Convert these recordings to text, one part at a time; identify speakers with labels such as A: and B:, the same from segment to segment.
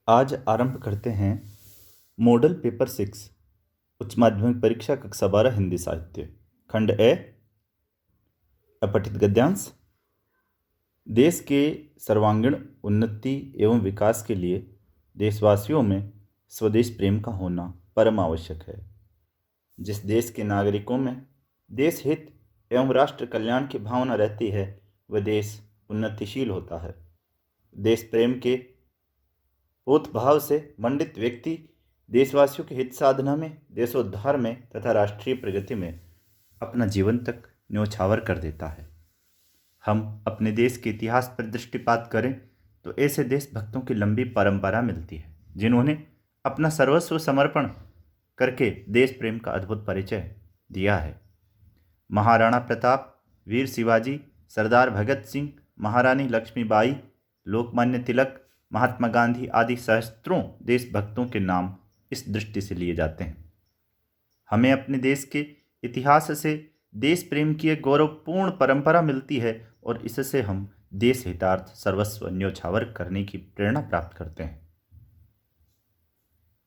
A: आज आरंभ करते हैं मॉडल पेपर 6 उच्च माध्यमिक परीक्षा कक्षा 12 हिंदी साहित्य खंड ए अपठित गद्यांश। देश के सर्वांगीण उन्नति एवं विकास के लिए देशवासियों में स्वदेश प्रेम का होना परम आवश्यक है। जिस देश के नागरिकों में देश हित एवं राष्ट्र कल्याण की भावना रहती है वह देश उन्नतिशील होता है। देश प्रेम के भाव से मंडित व्यक्ति देशवासियों के हित साधना में, देशोद्धार में तथा राष्ट्रीय प्रगति में अपना जीवन तक न्योछावर कर देता है। हम अपने देश के इतिहास पर दृष्टिपात करें तो ऐसे देशभक्तों की लंबी परंपरा मिलती है जिन्होंने अपना सर्वस्व समर्पण करके देश प्रेम का अद्भुत परिचय दिया है। महाराणा प्रताप, वीर शिवाजी, सरदार भगत सिंह, महारानी लक्ष्मीबाई, लोकमान्य तिलक, महात्मा गांधी आदि सहस्त्रों देशभक्तों के नाम इस दृष्टि से लिए जाते हैं। हमें अपने देश के इतिहास से देश प्रेम की एक गौरवपूर्ण परंपरा मिलती है और इससे हम देश हितार्थ सर्वस्व न्योछावर करने की प्रेरणा प्राप्त करते हैं।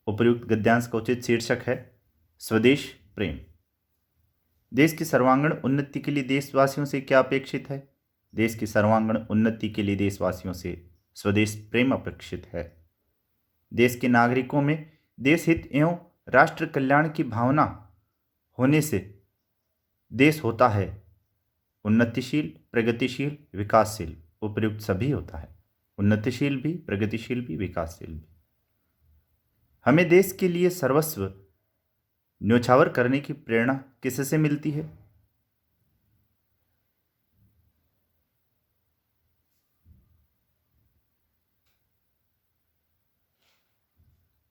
A: उपर्युक्त गद्यांश का उचित शीर्षक है स्वदेश प्रेम। देश की सर्वांगीण उन्नति के लिए देशवासियों से क्या अपेक्षित है? देश की सर्वांगीण उन्नति के लिए देशवासियों से स्वदेश प्रेम अपेक्षित है। देश के नागरिकों में देश हित एवं राष्ट्र कल्याण की भावना होने से देश होता है उन्नतिशील, प्रगतिशील, विकासशील। उपर्युक्त सभी होता है, उन्नतिशील भी, प्रगतिशील भी, विकासशील भी। हमें देश के लिए सर्वस्व न्योछावर करने की प्रेरणा किससे मिलती है?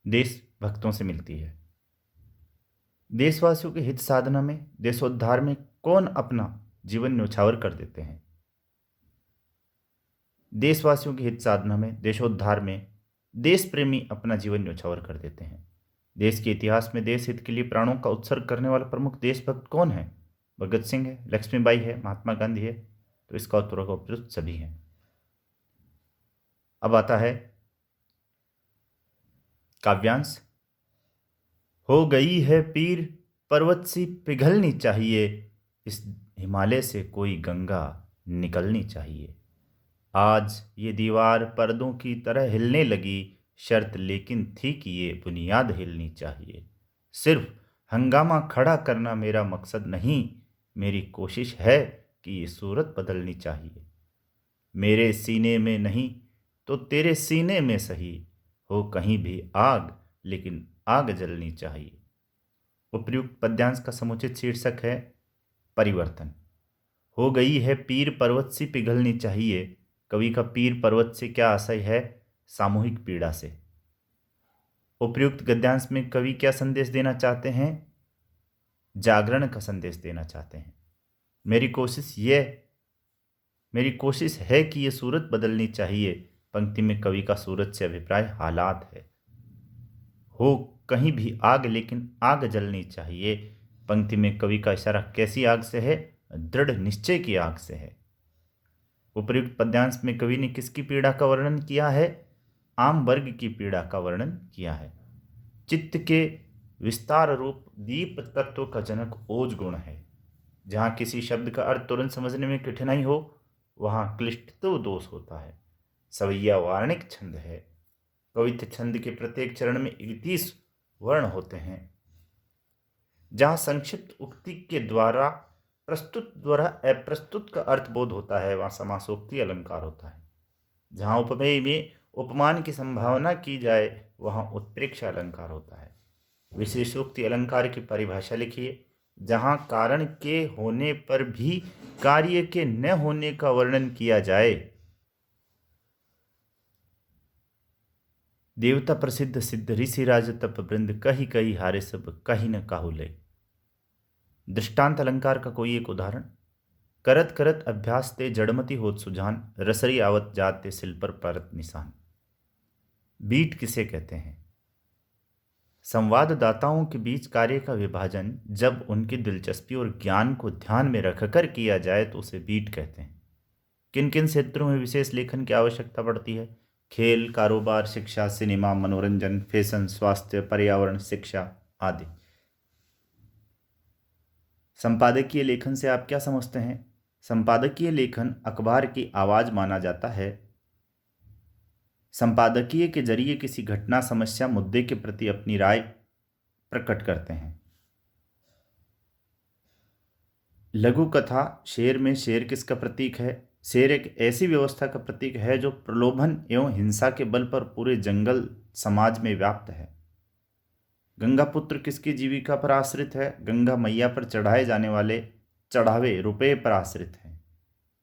A: देशभक्तों से मिलती है। देशवासियों के हित साधना में, देशोद्धार में कौन अपना जीवन न्योछावर कर देते हैं? देशवासियों के हित साधना में, देशोद्धार में देश प्रेमी अपना जीवन न्योछावर कर देते हैं। देश के इतिहास में देश हित के लिए प्राणों का उत्सर्ग करने वाला प्रमुख देशभक्त कौन है? भगत सिंह है, लक्ष्मीबाई है, महात्मा गांधी है। तो इसका उत्तर होगा उपयुक्त सभी हैं। अब आता है काव्यांश। हो गई है पीर पर्वत सी पिघलनी चाहिए, इस हिमालय से कोई गंगा निकलनी चाहिए। आज ये दीवार पर्दों की तरह हिलने लगी, शर्त लेकिन थी कि ये बुनियाद हिलनी चाहिए। सिर्फ हंगामा खड़ा करना मेरा मकसद नहीं, मेरी कोशिश है कि ये सूरत बदलनी चाहिए। मेरे सीने में नहीं तो तेरे सीने में सही, हो कहीं भी आग लेकिन आग जलनी चाहिए। उपर्युक्त पद्यांश का समुचित शीर्षक है परिवर्तन। हो गई है पीर पर्वत सी पिघलनी चाहिए। कवि का पीर पर्वत से क्या आशय है? सामूहिक पीड़ा से। उपर्युक्त गद्यांश में कवि क्या संदेश देना चाहते हैं? जागरण का संदेश देना चाहते हैं। मेरी कोशिश है कि यह सूरत बदलनी चाहिए। पंक्ति में कवि का सूरत से अभिप्राय हालात है। हो कहीं भी आग लेकिन आग जलनी चाहिए। पंक्ति में कवि का इशारा कैसी आग से है? दृढ़ निश्चय की आग से है। उपर्युक्त पद्यांश में कवि ने किसकी पीड़ा का वर्णन किया है? आम वर्ग की पीड़ा का वर्णन किया है। चित्त के विस्तार रूप दीप तत्व का जनक ओज गुण है। जहाँ किसी शब्द का अर्थ तुरंत समझने में कठिनाई हो वहाँ क्लिष्टता दोष होता है। सवैया वार्णिक छंद है। कवित्व छंद के प्रत्येक चरण में 31 वर्ण होते हैं। जहाँ संक्षिप्त उक्ति के द्वारा अप्रस्तुत का अर्थ बोध होता है वहाँ समासोक्ति अलंकार होता है। जहाँ उपमेय में उपमान की संभावना की जाए वहाँ उत्प्रेक्ष अलंकार होता है। विशेषोक्ति अलंकार की परिभाषा लिखिए। जहाँ कारण के होने पर भी कार्य के न होने का वर्णन किया जाए। देवता प्रसिद्ध सिद्ध ऋषि राज तप वृंद कही कही हारे सब कही न काहुले। दृष्टांत अलंकार का कोई एक उदाहरण। करत करत अभ्यास ते जड़मति होत सुजान, रसरी आवत जात ते सिल पर परत निशान। बीट किसे कहते हैं? संवाददाताओं के बीच कार्य का विभाजन जब उनकी दिलचस्पी और ज्ञान को ध्यान में रखकर किया जाए तो उसे बीट कहते हैं। किन किन क्षेत्रों में विशेष लेखन की आवश्यकता पड़ती है? खेल, कारोबार, शिक्षा, सिनेमा, मनोरंजन, फैशन, स्वास्थ्य, पर्यावरण, शिक्षा आदि। संपादकीय लेखन से आप क्या समझते हैं? संपादकीय लेखन अखबार की आवाज माना जाता है। संपादकीय के जरिए किसी घटना, समस्या, मुद्दे के प्रति अपनी राय प्रकट करते हैं। लघु कथा शेर में शेर किसका प्रतीक है? शेर एक ऐसी व्यवस्था का प्रतीक है जो प्रलोभन एवं हिंसा के बल पर पूरे जंगल समाज में व्याप्त है। गंगा पुत्र किसकी जीविका पर आश्रित है? गंगा मैया पर चढ़ाए जाने वाले चढ़ावे रुपये पर आश्रित है।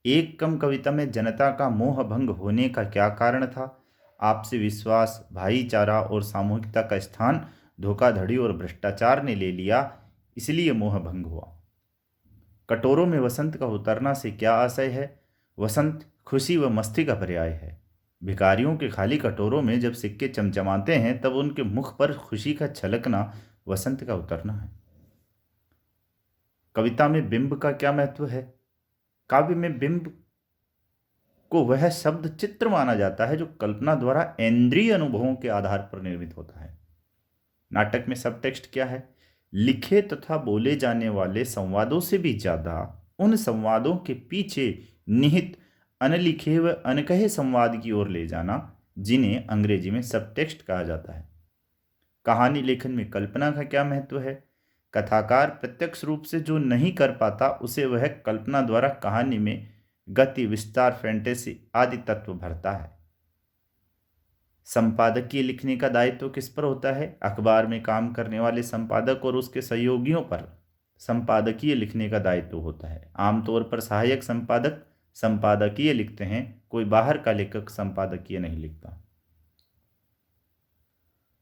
A: एक कम कविता में जनता का मोह भंग होने का क्या कारण था? आपसी विश्वास, भाईचारा और सामूहिकता का स्थान धोखाधड़ी और भ्रष्टाचार ने ले लिया, इसलिए मोह भंग हुआ। कटोरों में वसंत का उतरना से क्या आशय है? वसंत खुशी व मस्ती का पर्याय है। भिखारियों के खाली कटोरों में जब सिक्के चमचमाते हैं तब उनके मुख पर खुशी का छलकना वसंत का उतरना है। कविता में बिंब का क्या महत्व है? काव्य में बिंब को वह शब्द चित्र माना जाता है जो कल्पना द्वारा इंद्रिय अनुभवों के आधार पर निर्मित होता है। नाटक में सब टेक्स्ट क्या है? लिखे तथा बोले जाने वाले संवादों से भी ज्यादा उन संवादों के पीछे निहित अनलिखे व अनकहे संवाद की ओर ले जाना, जिन्हें अंग्रेजी में सब टेक्स्ट कहा जाता है। कहानी लेखन में कल्पना का क्या महत्व है? कथाकार प्रत्यक्ष रूप से जो नहीं कर पाता उसे वह कल्पना द्वारा कहानी में गति, विस्तार, फैंटेसी आदि तत्व भरता है। संपादकीय लिखने का दायित्व किस पर होता है? अखबार में काम करने वाले संपादक और उसके सहयोगियों पर संपादकीय लिखने का दायित्व होता है। आमतौर पर सहायक संपादक संपादकीय लिखते हैं, कोई बाहर का लेखक संपादकीय नहीं लिखता।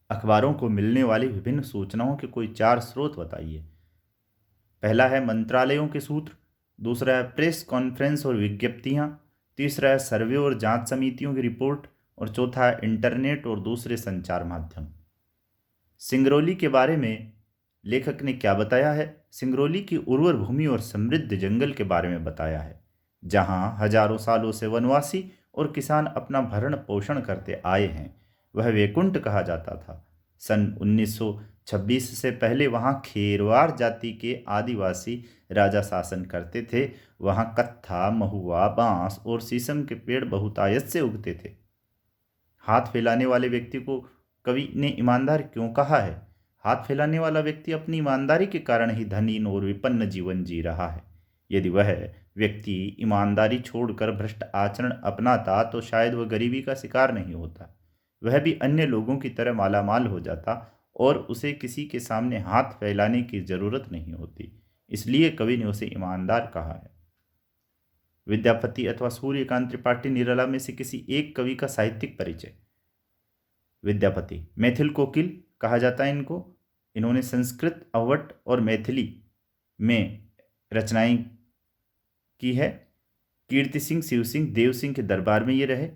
A: अखबारों को मिलने वाली विभिन्न सूचनाओं के कोई 4 स्रोत बताइए। पहला है मंत्रालयों के सूत्र, दूसरा है प्रेस कॉन्फ्रेंस और विज्ञप्तियां, तीसरा है सर्वे और जांच समितियों की रिपोर्ट, और चौथा है इंटरनेट और दूसरे संचार माध्यम। सिंगरौली के बारे में लेखक ने क्या बताया है? सिंगरौली की उर्वर भूमि और समृद्ध जंगल के बारे में बताया है, जहां हजारों सालों से वनवासी और किसान अपना भरण पोषण करते आए हैं। वह वैकुंठ कहा जाता था। सन 1926 से पहले वहां खेरवार जाति के आदिवासी राजा शासन करते थे। वहां कत्था, महुआ, बांस और शीशम के पेड़ बहुतायत से उगते थे। हाथ फैलाने वाले व्यक्ति को कवि ने ईमानदार क्यों कहा है? हाथ फैलाने वाला व्यक्ति अपनी ईमानदारी के कारण ही धनीन और विपन्न जीवन जी रहा है। यदि वह व्यक्ति ईमानदारी छोड़कर भ्रष्ट आचरण अपनाता तो शायद वह गरीबी का शिकार नहीं होता, वह भी अन्य लोगों की तरह मालामाल हो जाता और उसे किसी के सामने हाथ फैलाने की जरूरत नहीं होती। इसलिए कवि ने उसे ईमानदार कहा है। विद्यापति अथवा सूर्यकांत त्रिपाठी निराला में से किसी एक कवि का साहित्यिक परिचय। विद्यापति मैथिल कोकिल कहा जाता है इनको। इन्होंने संस्कृत, अवट और मैथिली में रचनाएं की है। कीर्ति सिंह, शिव सिंह, देव सिंह के दरबार में ये रहे।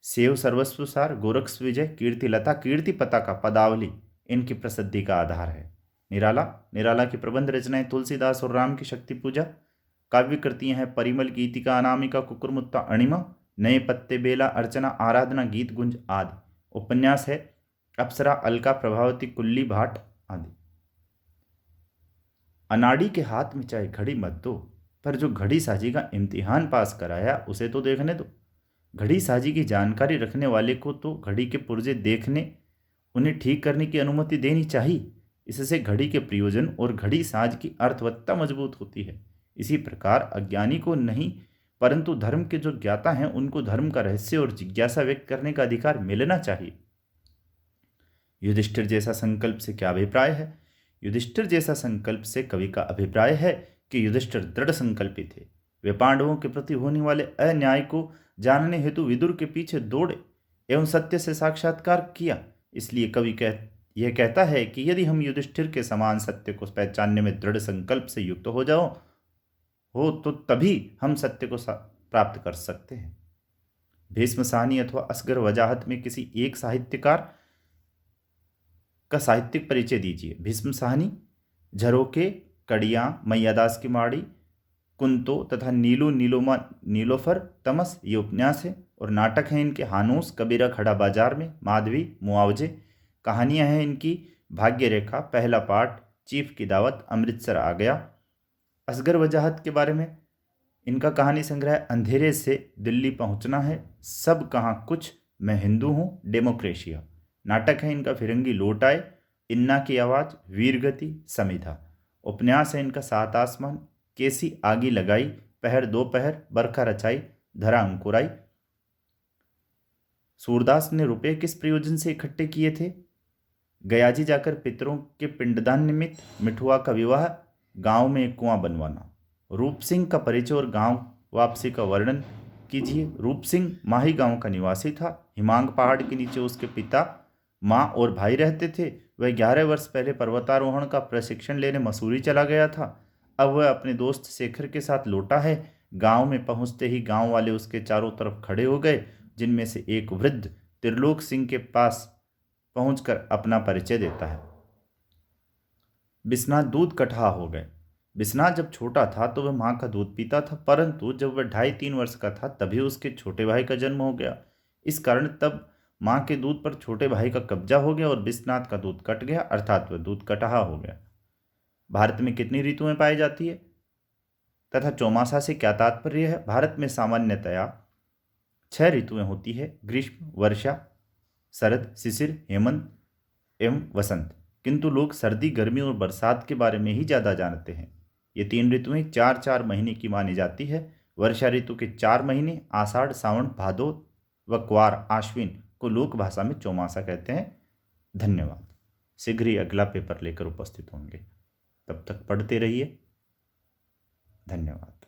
A: सेव सर्वस्व सार, गोरक्ष विजय, कीर्ति लता, कीर्ति पताका, पदावली इनकी प्रसिद्धि का आधार है। निराला की प्रबंध रचनाएं तुलसीदास और राम की शक्ति पूजा। काव्य कृतियां हैं परिमल, गीतिका, अनामिका, कुकुरमुत्ता, अणिमा, नए पत्ते, बेला, अर्चना, आराधना, गीत गुंज आदि। उपन्यास है अप्सरा, अलका, प्रभावती, कुल्ली, भाट आदि। अनाड़ी के हाथ में चाहे घड़ी मत दो, पर जो घड़ी साजी का इम्तिहान पास कराया उसे तो देखने दो। घड़ी साजी की जानकारी रखने वाले को तो घड़ी के पुर्जे देखने, उन्हें ठीक करने की अनुमति देनी चाहिए। इससे घड़ी के प्रयोजन और घड़ी साज की अर्थवत्ता मजबूत होती है। इसी प्रकार अज्ञानी को नहीं, परंतु धर्म के जो ज्ञाता हैं उनको धर्म का रहस्य और जिज्ञासा व्यक्त करने का अधिकार मिलना चाहिए। युधिष्ठिर जैसा संकल्प से क्या अभिप्राय है? युधिष्ठिर जैसा संकल्प से कवि का अभिप्राय है कि युधिष्ठिर दृढ़ संकल्पी थे। वे पांडवों के प्रति होने वाले अन्याय को जानने हेतु विदुर के पीछे दौड़े एवं सत्य से साक्षात्कार किया। इसलिए कवि यह कहता है कि यदि हम युधिष्ठिर के समान सत्य को पहचानने में दृढ़ संकल्प से युक्त हो तो तभी हम सत्य को प्राप्त कर सकते हैं। भीष्म साहनी अथवा असगर वजाहत में किसी एक साहित्यकार का साहित्यिक परिचय दीजिए। भीष्म साहनी, झरोके, कड़ियाँ, मैयादास की माड़ी, कुंतो तथा नीलू नीलोमा नीलोफर तमस ये उपन्यास है। और नाटक हैं इनके हानूस, कबीरा खड़ा बाजार में, माधवी, मुआवजे। कहानियां हैं इनकी भाग्य रेखा, पहला पाठ, चीफ की दावत, अमृतसर आ गया। असगर वजाहत के बारे में इनका कहानी संग्रह अंधेरे से दिल्ली पहुंचना है, सब कहाँ कुछ, मैं हिंदू हूँ, डेमोक्रेशिया। नाटक है इनका फिरंगी लौट आए, इन्ना की आवाज़, वीरगति, समिधा। उपन्यास है इनका सात आसमान, कैसी आगी लगाई, पहर दो पहर, बरखा रचाई, धरा अंकुराई। सूरदास ने रुपए किस प्रयोजन से इकट्ठे किए थे? गयाजी जाकर पितरों के पिंडदान निमित्त, मिठुआ का विवाह, गांव में एक कुआं बनवाना। रूप सिंह का परिचय और गांव वापसी का वर्णन कीजिए। रूप सिंह माही गांव का निवासी था। हिमांग पहाड़ के नीचे उसके पिता, माँ और भाई रहते थे। वह 11 वर्ष पहले पर्वतारोहण का प्रशिक्षण लेने मसूरी चला गया था। अब वह अपने दोस्त शेखर के साथ लौटा है। गांव में पहुंचते ही गांव वाले उसके चारों तरफ खड़े हो गए, जिनमें से एक वृद्ध त्रिलोक सिंह के पास पहुंचकर अपना परिचय देता है। बिस्नाथ दूध कटहा हो गए। बिस्नाथ जब छोटा था तो वह माँ का दूध पीता था, परंतु जब वह 2.5-3 वर्ष का था तभी उसके छोटे भाई का जन्म हो गया। इस कारण तब माँ के दूध पर छोटे भाई का कब्जा हो गया और बिस्नाथ का दूध कट गया, अर्थात वह दूध कटहा हो गया। भारत में कितनी ऋतुएं पाई जाती है तथा चौमासा से क्या तात्पर्य है? भारत में सामान्यतया 6 ऋतुएं होती है, ग्रीष्म, वर्षा, शरद, शिशिर, हेमंत एवं वसंत। किंतु लोग सर्दी, गर्मी और बरसात के बारे में ही ज़्यादा जानते हैं। ये 3 ऋतुएं 4-4 महीने की मानी जाती है। वर्षा ऋतु के 4 महीने आषाढ़, सावन, भादो व क्वार, आश्विन को लोक भाषा में चौमासा कहते हैं। धन्यवाद। शीघ्र ही अगला पेपर लेकर उपस्थित होंगे। तब तक पढ़ते रहिए। धन्यवाद।